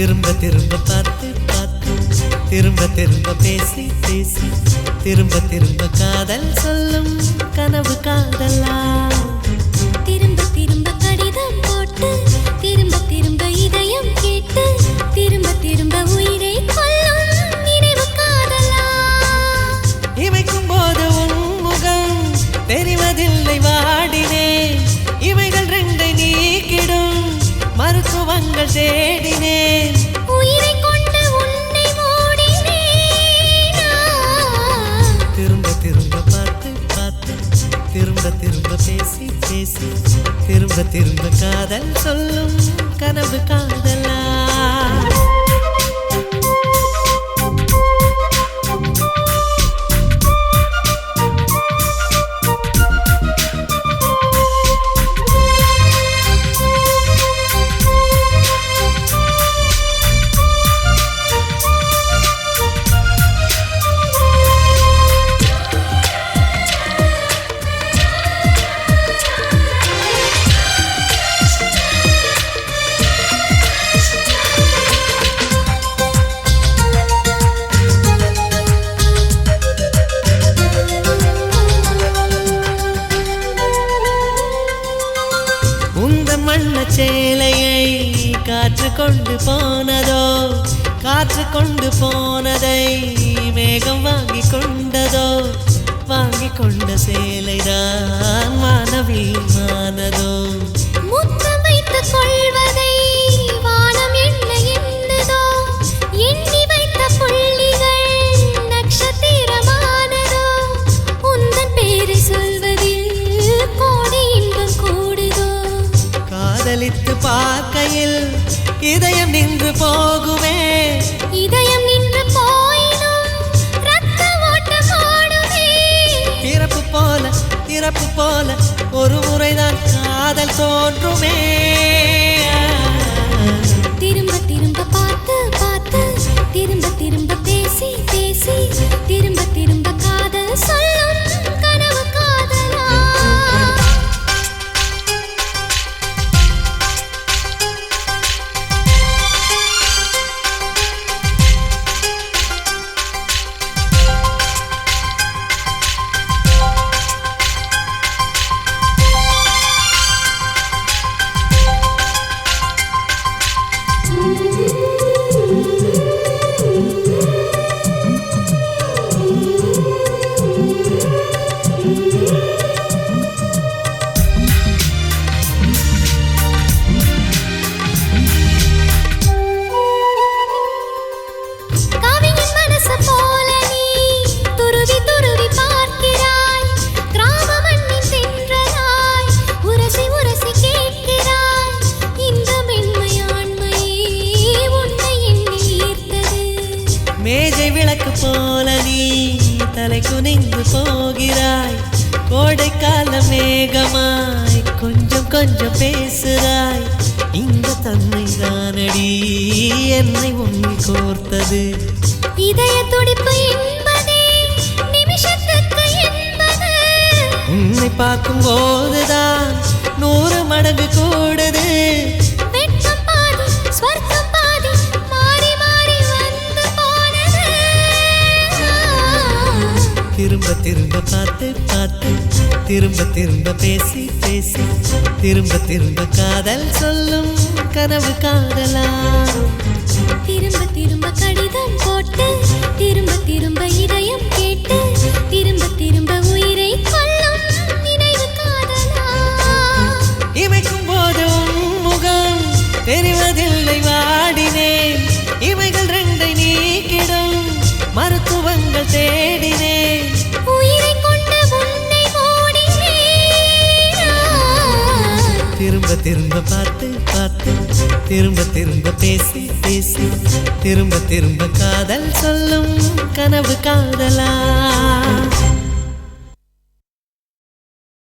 திரும்ப திரும்ப பார்த்து பார்த்து திரும்ப திரும்ப பேசி பேசி திரும்ப திரும்ப காதல் சொல்லும் கனவு காதலா திரும்ப திரும்ப கடிதம் போட்டு திரும்ப திரும்ப இதயம் கேட்டு திரும்ப திரும்ப உயிரை கொல்லும் நினைவு காதலா இமைக்கும் போது உன் முகம் தெரிவதில்லை வாடினேன் இவைகள் ரெண்டை நீக்கிடும் மருத்துவங்கள் தேடினேன் உயிரை கொண்டு உன்னை மூடினேன் திரும்ப திரும்ப பார்த்து பார்த்து திரும்ப திரும்ப பேசி பேசி திரும்ப திரும்ப காதல் சொல்லும் கனவு காதலா சேலையை காற்று கொண்டு போனதோ காற்று கொண்டு போனதை மேகம் வாங்கி கொண்டதோ வாங்கி கொண்ட சேலைதான் மானவீமானதோ முத்தம் வைத்துக் கொள்வதை வானம் என்ன என்னதோ எண்ணி வைத்த புள்ளிகள் நட்சத்திரமானதோ உந்தன் பேரை சொல்வதில் கோடி இன்பம் கூடுதோ காதலித்து பார்க்கையில் இதயம் நின்று போகுமே இதயம் நின்று போயினும் ரத்த ஓட்டம் ஓடுமே பிறப்பு போல ஒரு முறைதான் காதல் தோன்றுமே திரும்ப திரும்ப பார்த்து பார்த்து திரும்ப திரும்ப பேசி பேசி திரும்ப திரும்ப காதல் சொல்லும் கனவு காதலா மேஜை விளக்கு போல நீ தலை குனிந்து போகிறாய் கோடைக்கால மேகமாய் கொஞ்சம் கொஞ்சம் பேசுகிறாய் இந்த தன்மை தானடி என்னை உன்னை கோர்த்தது இதய துடிப்பு என்பதே நிமிஷத்துக்கு என்பது உன்னை பார்க்கும் போதுதான் 100 மடங்கு கூடுது வெட்கம் பாதி ஸ்வர்க்கம் பாதி மாறி மாறி வந்து போனது திரும்ப திரும்ப பார்த்து பார்த்து திரும்ப திரும்ப பேசி பேசி திரும்ப திரும்ப காதல் சொல்லும் கனவு காதலா திரும்ப திரும்ப கடிதம் போட்டு திரும்ப திரும்ப இதயம் கேட்டு திரும்ப திரும்ப உயிரை கொல்லும் நினைவு காதலா இமைக்கும் போது முகம் தெரிவதில்லை வாடினேன் இவைகள் ரெண்டை நீக்கிடும் மருத்துவங்கள் தேடினேன் உயிரை கொண்டு உன்னை மூடினேன் திரும்ப திரும்ப பார்த்து பார்த்து திரும்ப திரும்ப பேசி பேசி திரும்ப திரும்ப காதல் சொல்லும் கனவு காதலா